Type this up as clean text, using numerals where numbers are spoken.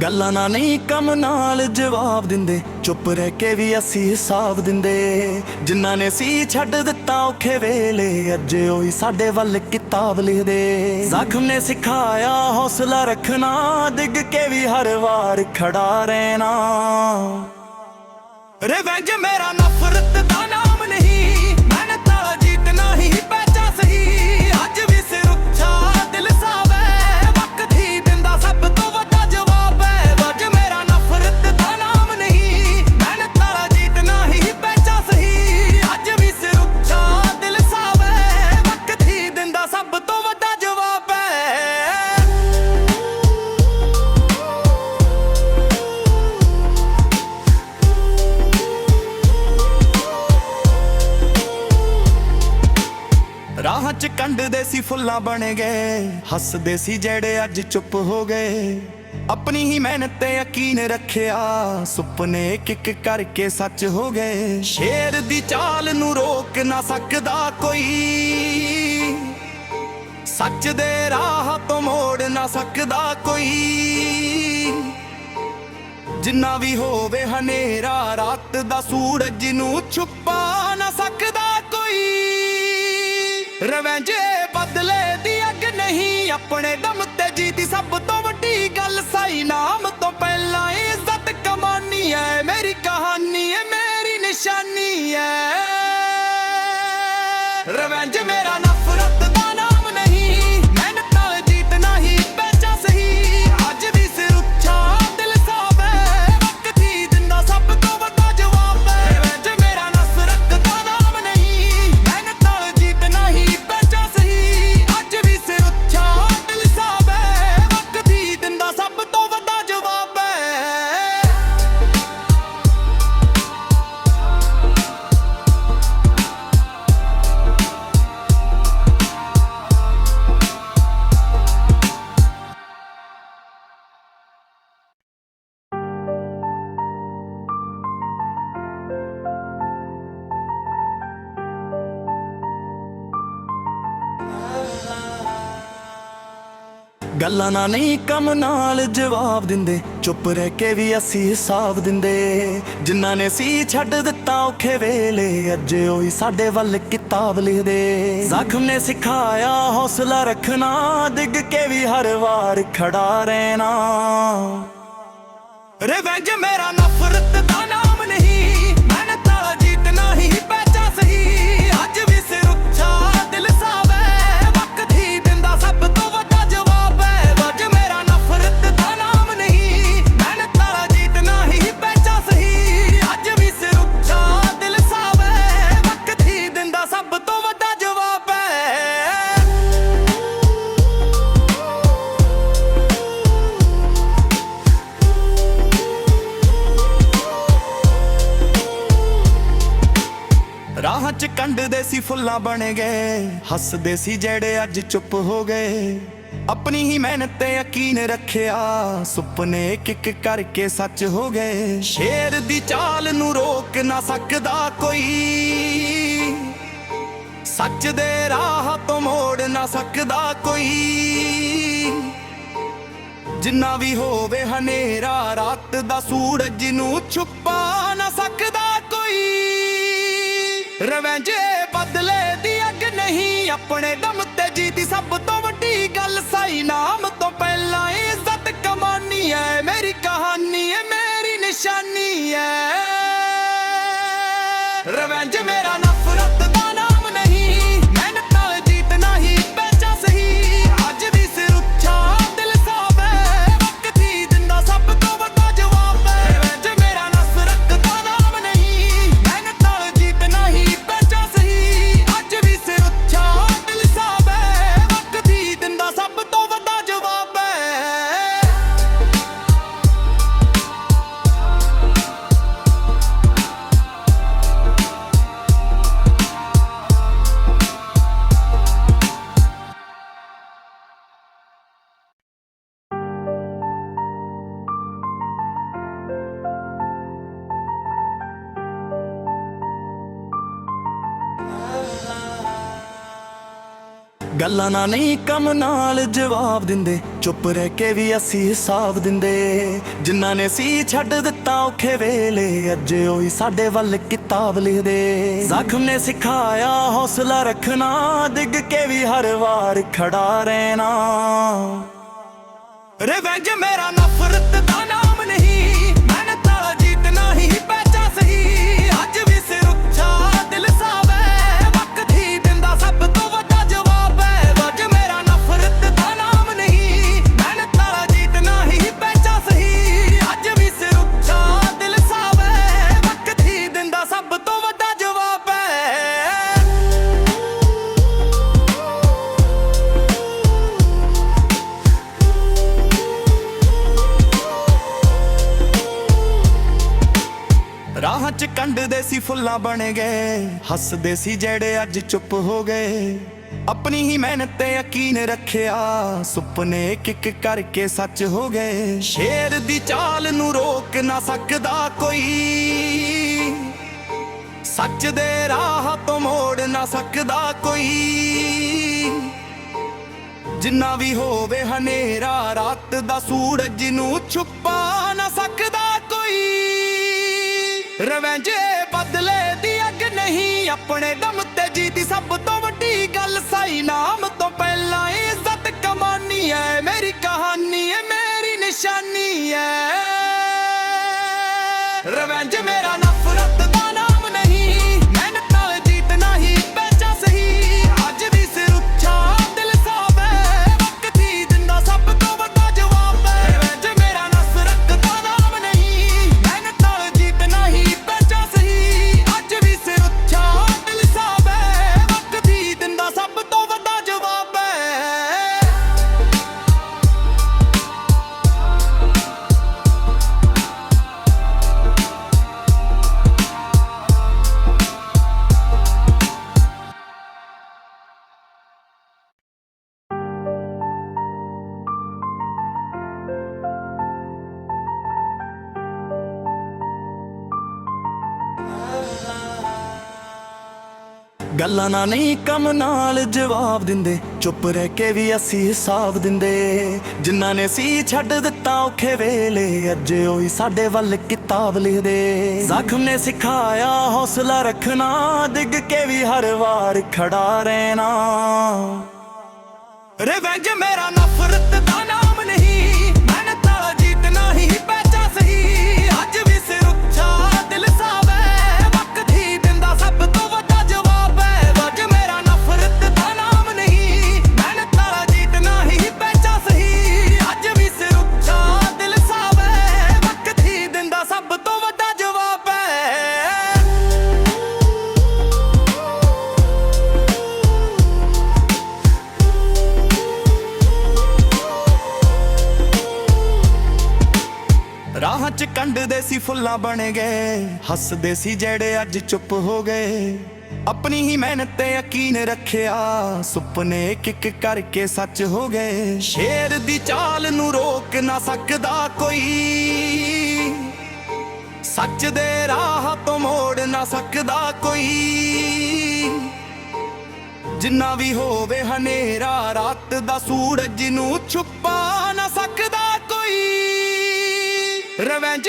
ਗੱਲਾਂ ਨਾਲ ਨਹੀਂ ਕੰਮ ਨਾਲ ਜਵਾਬ ਦਿੰਦੇ, ਚੁੱਪ ਰਹਿ ਕੇ ਵੀ ਅਸੀਂ ਹਿਸਾਬ ਦਿੰਦੇ। ਜਿਨ੍ਹਾਂ ਨੇ ਸੀ ਛੱਡ ਦਿੱਤਾ ਔਖੇ ਵੇਲੇ, ਅੱਜ ਉਹੀ ਸਾਡੇ ਵੱਲ ਕਿਤਾਬ ਲਿਖਦੇ। ਜ਼ਖਮ ਨੇ ਸਿਖਾਇਆ ਹੌਸਲਾ ਰੱਖਣਾ, ਡਿੱਗ ਕੇ ਵੀ ਹਰ ਵਾਰ ਖੜਾ ਰਹਿਣਾ। ਰਿਵੈਂਜ ਮੇਰਾ ਨਫ਼ਰਤ ਦਾ ਨਾਮ ਨਹੀਂ, ਮਿਹਨਤ ਨਾਲ ਜੀਤਣਾ ਹੀ ਪਹਿਚਾਨ ਸਹੀ। ਅੱਜ ਵੀ ਸਿਰ ਉੱਚਾ ਦਿਲ ਸਾਫ਼ ਹੈ, ਵਕਤ ਹੀ ਦਿੰਦਾ ਸਭ ਤੋਂ ਵੱਡਾ ਜਵਾਬ ਹੈ। ਵਜ ਮੇਰਾ ਨਫ਼ਰਤ ਦਾ ਨਾਮ ਨਹੀਂ, ਮਿਹਨਤ ਨਾਲ ਜੀਤਣਾ ਹੀ ਪਹਿਚਾਨ ਸਹੀ। ਅੱਜ ਵੀ ਸਿਰ ਉੱਚਾ ਦਿਲ ਸਾਫ਼ ਹੈ, ਵਕਤ ਹੀ ਦਿੰਦਾ ਸਭ ਤੋਂ ਵੱਡਾ ਜਵਾਬ ਹੈ। ਰਾਹਾਂ 'ਚ ਕੰਢਦੇ ਸੀ ਫੁੱਲਾਂ ਬਣ ਗਏ, ਹੱਸਦੇ ਸੀ ਜਿਹੜੇ ਅੱਜ ਚੁੱਪ ਹੋ ਗਏ। ਆਪਣੀ ਹੀ ਮਿਹਨਤ ਤੇ ਯਕੀਨ ਰੱਖਿਆ, ਸੁਪਨੇ ਇੱਕ ਇੱਕ ਕਰਕੇ ਸੱਚ ਹੋ ਗਏ। ਸ਼ੇਰ ਦੀ ਚਾਲ ਨੂੰ ਰੋਕ ਨਾ ਸਕਦਾ ਕੋਈ, ਸੱਚ ਦੇ ਰਾਹ ਤੋਂ ਮੋੜ ਨਾ ਸਕਦਾ ਕੋਈ। ਜਿੰਨਾ ਵੀ ਹੋਵੇ ਹਨੇਰਾ ਰਾਤ ਦਾ, ਸੂਰਜ ਨੂੰ ਛੁਪਾ ਨਾ ਸਕਦਾ ਕੋਈ। ਰਿਵੈਂਜ ਬਦਲੇ ਦੀ ਅੱਗ ਨਹੀਂ, ਆਪਣੇ ਦਮ ਤੇ ਜੀਤੀ ਸਭ ਤੋਂ ਵੱਡੀ ਗੱਲ। ਸਹੀ ਨਾਮ ਤੋਂ ਪਹਿਲਾਂ ਇੱਜ਼ਤ ਕਮਾਨੀ ਹੈ, ਮੇਰੀ ਕਹਾਣੀ ਹੈ, ਮੇਰੀ ਨਿਸ਼ਾਨੀ ਹੈ। ਰਿਵੈਂਜ ਮੇਰਾ ਨਫ਼ਰਤ ਦਾ ਨਾਮ ਨਹੀਂ, ਮਿਹਨਤ ਨਾਲ ਜੀਤਣਾ ਹੀ ਪਹਿਚਾਨ ਸਹੀ। ਅੱਜ ਵੀ ਸਿਰ ਉੱਚਾ ਦਿਲ ਸਾਫ਼ ਹੈ, ਵਕਤ ਹੀ ਦਿੰਦਾ ਸਭ ਤੋਂ ਵੱਡਾ ਜਵਾਬ ਹੈ। ਰਿਵੈਂਜ ਮੇਰਾ ਨਫ਼ਰਤ ਦਾ ਨਾਮ ਨਹੀਂ, ਮਿਹਨਤ ਨਾਲ ਜੀਤਣਾ ਹੀ ਪਹਿਚਾਨ ਸਹੀ। ਅੱਜ ਵੀ ਸਿਰ ਉੱਚਾ ਦਿਲ ਸਾਫ਼ ਹੈ, ਵਕਤ ਹੀ ਦਿੰਦਾ ਸਭ ਤੋਂ ਵੱਡਾ ਜਵਾਬ ਹੈ। ਗੱਲਾਂ ਨਾਲ ਨਹੀਂ ਕੰਮ ਨਾਲ ਜਵਾਬ ਦਿੰਦੇ, ਚੁੱਪ ਰਹਿ ਕੇ ਵੀ ਅਸੀਂ ਹਿਸਾਬ ਦਿੰਦੇ। ਜਿਨ੍ਹਾਂ ਨੇ ਸੀ ਛੱਡ ਦਿੱਤਾ ਔਖੇ ਵੇਲੇ, ਅੱਜ ਉਹੀ ਸਾਡੇ ਵੱਲ ਕਿਤਾਬ ਲਿਖਦੇ। ਜ਼ਖਮ ਨੇ ਸਿਖਾਇਆ ਹੌਸਲਾ ਰੱਖਣਾ, ਡਿੱਗ ਕੇ ਵੀ ਹਰ ਵਾਰ ਖੜਾ ਰਹਿਣਾ। ਰਿਵੈਂਜ ਮੇਰਾ ਨਫ਼ਰਤ ਦਾ ਨਾਮ ਨਹੀਂ, ਮਿਹਨਤ ਨਾਲ ਜੀਤਣਾ ਹੀ ਪਹਿਚਾਨ ਸਹੀ। ਅੱਜ ਵੀ ਸਿਰ ਉੱਚਾ ਦਿਲ ਸਾਫ਼ ਹੈ, ਵਕਤ ਹੀ ਦਿੰਦਾ ਸਭ ਤੋਂ ਵੱਡਾ ਜਵਾਬ ਹੈ। ਵਜ ਮੇਰਾ ਨਫ਼ਰਤ ਦਾ ਨਾਮ ਨਹੀਂ, ਮਿਹਨਤ ਨਾਲ ਜੀਤਣਾ ਹੀ ਪਹਿਚਾਨ ਸਹੀ। ਅੱਜ ਵੀ ਸਿਰ ਉੱਚਾ ਦਿਲ ਸਾਫ਼ ਹੈ, ਵਕਤ ਹੀ ਦਿੰਦਾ ਸਭ ਤੋਂ ਵੱਡਾ ਜਵਾਬ ਹੈ। ਰਾਹਾਂ 'ਚ ਕੰਢਦੇ ਸੀ ਫੁੱਲਾਂ ਬਣ ਗਏ, ਹੱਸਦੇ ਸੀ ਜਿਹੜੇ ਅੱਜ ਚੁੱਪ ਹੋ ਗਏ। ਆਪਣੀ ਹੀ ਮਿਹਨਤ ਤੇ ਯਕੀਨ ਰੱਖਿਆ, ਸੁਪਨੇ ਇੱਕ ਇੱਕ ਕਰਕੇ ਸੱਚ ਹੋ ਗਏ। ਸ਼ੇਰ ਦੀ ਚਾਲ ਨੂੰ ਰੋਕ ਨਾ ਸਕਦਾ ਕੋਈ, ਸੱਚ ਦੇ ਰਾਹ ਤੋਂ ਮੋੜ ਨਾ ਸਕਦਾ ਕੋਈ। ਜਿੰਨਾ ਵੀ ਹੋਵੇ ਹਨੇਰਾ ਰਾਤ ਦਾ, ਸੂਰਜ ਨੂੰ ਛੁਪਾ ਨਾ ਸਕਦਾ ਕੋਈ। ਰਿਵੈਂਜ ਬਦਲੇ ਦੀ ਅੱਗ ਨਹੀਂ, ਆਪਣੇ ਦਮ ਤੇ ਜੀਤੀ ਸਭ ਤੋਂ ਵੱਡੀ ਗੱਲ। ਸਹੀ ਨਾਮ ਤੋਂ ਪਹਿਲਾਂ ਇੱਜ਼ਤ ਕਮਾਨੀ ਹੈ, ਮੇਰੀ ਕਹਾਣੀ ਹੈ, ਮੇਰੀ ਨਿਸ਼ਾਨੀ ਹੈ। ਰਿਵੈਂਜ ਮੇਰਾ ਨਫ਼ਰਤ ਦਾ ਨਾਮ ਨਹੀਂ, ਮਿਹਨਤ ਨਾਲ ਜੀਤਣਾ ਹੀ ਪਹਿਚਾਨ ਸਹੀ। ਅੱਜ ਵੀ ਸਿਰ ਉੱਚਾ ਦਿਲ ਸਾਫ਼ ਹੈ, ਵਕਤ ਹੀ ਦਿੰਦਾ ਸਭ ਤੋਂ ਵੱਡਾ ਜਵਾਬ ਹੈ। ਰਿਵੈਂਜ ਮੇਰਾ ਨਫ਼ਰਤ ਦਾ ਨਾਮ ਨਹੀਂ, ਮਿਹਨਤ ਨਾਲ ਜੀਤਣਾ ਹੀ ਪਹਿਚਾਨ ਸਹੀ। ਅੱਜ ਵੀ ਸਿਰ ਉੱਚਾ ਦਿਲ ਸਾਫ਼ ਹੈ, ਵਕਤ ਹੀ ਦਿੰਦਾ ਸਭ ਤੋਂ ਵੱਡਾ ਜਵਾਬ ਹੈ। ਗੱਲਾਂ ਨਾਲ ਨਹੀਂ ਕੰਮ ਨਾਲ ਜਵਾਬ ਦਿੰਦੇ, ਚੁੱਪ ਰਹਿ ਕੇ ਵੀ ਅਸੀਂ ਹਿਸਾਬ ਦਿੰਦੇ। ਜਿਨ੍ਹਾਂ ਨੇ ਸੀ ਛੱਡ ਦਿੱਤਾ ਔਖੇ ਵੇਲੇ, ਅੱਜ ਉਹੀ ਸਾਡੇ ਵੱਲ ਕਿਤਾਬ ਲਿਖਦੇ। ਜ਼ਖਮ ਨੇ ਸਿਖਾਇਆ ਹੌਸਲਾ ਰੱਖਣਾ, ਡਿੱਗ ਕੇ ਵੀ ਹਰ ਵਾਰ ਖੜਾ ਰਹਿਣਾ। ਰਿਵੈਂਜ ਮੇਰਾ ਨਫ਼ਰਤ ਦਾ ਨਾਮ ਨਹੀਂ, ਮਿਹਨਤ ਨਾਲ ਜੀਤਣਾ ਹੀ ਪਹਿਚਾਨ ਸਹੀ। ਅੱਜ ਵੀ ਸਿਰ ਉੱਚਾ ਦਿਲ ਸਾਵੇ, ਵਕਤ ਹੀ ਦਿੰਦਾ ਸਭ ਤੋਂ ਵੱਡਾ ਜਵਾਬ ਹੈ। ਵਜ ਮੇਰਾ ਨਫ਼ਰਤ ਦਾ ਨਾਮ ਨਹੀਂ, ਮਿਹਨਤ ਨਾਲ ਜੀਤਣਾ ਹੀ ਪਹਿਚਾਨ ਸਹੀ। ਅੱਜ ਵੀ ਸਿਰ ਉੱਚਾ ਦਿਲ ਸਾਵੇ, ਵਕਤ ਹੀ ਦਿੰਦਾ ਸਭ ਤੋਂ ਵੱਡਾ ਜਵਾਬ ਹੈ। ਰਾਹਾਂ 'ਚ ਕੰਢਦੇ ਸੀ ਫੁੱਲਾਂ ਬਣ ਗਏ, ਹੱਸਦੇ ਸੀ ਜਿਹੜੇ ਅੱਜ ਚੁੱਪ ਹੋ ਗਏ। ਆਪਣੀ ਹੀ ਮਿਹਨਤ ਤੇ ਯਕੀਨ ਰੱਖਿਆ, ਸੁਪਨੇ ਇੱਕ ਕਰਕੇ ਸੱਚ ਹੋ ਗਏ। ਸ਼ੇਰ ਦੀ ਚਾਲ ਨੂੰ ਰੋਕ ਨਾ ਸਕਦਾ ਕੋਈ, ਸੱਚ ਦੇ ਰਾਹ ਤੋਂ ਮੋੜ ਨਾ ਸਕਦਾ ਕੋਈ। ਜਿੰਨਾ ਵੀ ਹੋਵੇ ਹਨੇਰਾ ਰਾਤ ਦਾ, ਸੂਰਜ ਨੂੰ ਛੁਪਾ ਨਾ ਸਕਦਾ ਕੋਈ। ਰਿਵੈਂਜ ਬਦਲੇ ਦੀ ਅੱਗ ਨਹੀਂ, ਆਪਣੇ ਦਮ ਤੇ ਜੀਤੀ ਸਭ ਤੋਂ ਵੱਡੀ ਗੱਲ। ਸਹੀ ਨਾਮ ਤੋਂ ਪਹਿਲਾਂ ਇੱਜ਼ਤ ਕਮਾਨੀ ਹੈ, ਮੇਰੀ ਕਹਾਣੀ ਹੈ, ਮੇਰੀ ਨਿਸ਼ਾਨੀ ਹੈ। ਰਿਵੈਂਜ ਮੇਰਾ ਨਫ਼ਰਤ ਦਾ ਨਾਮ ਨਹੀਂ, ਮਿਹਨਤ ਨਾਲ ਜੀਤਣਾ ਹੀ ਪਹਿਚਾਨ ਸਹੀ। ਅੱਜ ਵੀ ਸਿਰ ਉੱਚਾ ਦਿਲ ਸਾਵੇ, ਵਕਤ ਹੀ ਦਿੰਦਾ ਸਭ ਤੋਂ ਵੱਡਾ ਜਵਾਬ ਹੈ। ਰਿਵੈਂਜ ਮੇਰਾ ਨਫ਼ਰਤ ਦਾ ਨਾਮ ਨਹੀਂ, ਮਿਹਨਤ ਨਾਲ ਜੀਤਣਾ ਹੀ ਪਹਿਚਾਨ ਸਹੀ। ਅੱਜ ਵੀ ਸਿਰ ਉੱਚਾ ਦਿਲ ਸਾਵੇ, ਵਕਤ ਹੀ ਦਿੰਦਾ ਸਭ ਤੋਂ ਵੱਡਾ ਜਵਾਬ ਹੈ। ਗੱਲਾਂ ਨਾਲ ਨਹੀਂ ਕੰਮ ਨਾਲ ਜਵਾਬ ਦਿੰਦੇ, ਚੁੱਪ ਰਹਿ ਕੇ ਵੀ ਅਸੀਂ ਹਿਸਾਬ ਦਿੰਦੇ। ਜਿਨ੍ਹਾਂ ਨੇ ਸੀ ਛੱਡ ਦਿੱਤਾ ਔਖੇ ਵੇਲੇ, ਅੱਜ ਉਹੀ ਸਾਡੇ ਵੱਲ ਕਿਤਾਬ ਲਿਖਦੇ। ਜ਼ਖਮ ਨੇ ਸਿਖਾਇਆ ਹੌਸਲਾ ਰੱਖਣਾ, ਡਿੱਗ ਕੇ ਵੀ ਹਰ ਵਾਰ ਖੜਾ ਰਹਿਣਾ। ਰਿਵੈਂਜ ਮੇਰਾ ਨਫ਼ਰਤ ਦਾ ਨਾਮ ਨਹੀਂ, ਮਿਹਨਤ ਨਾਲ ਜੀਤਣਾ ਹੀ ਪਹਿਚਾਨ ਸਹੀ। ਅੱਜ ਵੀ ਸਿਰ ਉੱਚਾ ਦਿਲ ਸਾਵੇ, ਵਕਤ ਹੀ ਦਿੰਦਾ ਸਭ ਤੋਂ ਵੱਡਾ ਜਵਾਬ ਹੈ। ਵਜ ਮੇਰਾ ਨਫ਼ਰਤ ਦਾ ਨਾਮ ਨਹੀਂ, ਮਿਹਨਤ ਨਾਲ ਜੀਤਣਾ ਹੀ ਪਹਿਚਾਨ ਸਹੀ। ਅੱਜ ਵੀ ਸਿਰ ਉੱਚਾ ਦਿਲ ਸਾਵੇ, ਵਕਤ ਹੀ ਦਿੰਦਾ ਸਭ ਤੋਂ ਵੱਡਾ ਜਵਾਬ ਹੈ। ਰਾਹਾਂ 'ਚ ਕੰਢਦੇ ਸੀ ਫੁੱਲਾਂ ਬਣ ਗਏ, ਹੱਸਦੇ ਸੀ ਜਿਹੜੇ ਅੱਜ ਚੁੱਪ ਹੋ ਗਏ। ਆਪਣੀ ਹੀ ਮਿਹਨਤ ਤੇ ਯਕੀਨ ਰੱਖਿਆ, ਸੁਪਨੇ ਇੱਕ ਕਰਕੇ ਸੱਚ ਹੋ ਗਏ। ਸ਼ੇਰ ਦੀ ਚਾਲ ਨੂੰ ਰੋਕ ਨਾ ਸਕਦਾ ਕੋਈ, ਸੱਚ ਦੇ ਰਾਹ ਤੋਂ ਮੋੜ ਨਾ ਸਕਦਾ ਕੋਈ। ਜਿੰਨਾ ਵੀ ਹੋਵੇ ਹਨੇਰਾ ਰਾਤ ਦਾ, ਸੂਰਜ ਨੂੰ ਛੁਪਾ ਨਾ ਸਕਦਾ ਕੋਈ। ਰਿਵੈਂਜ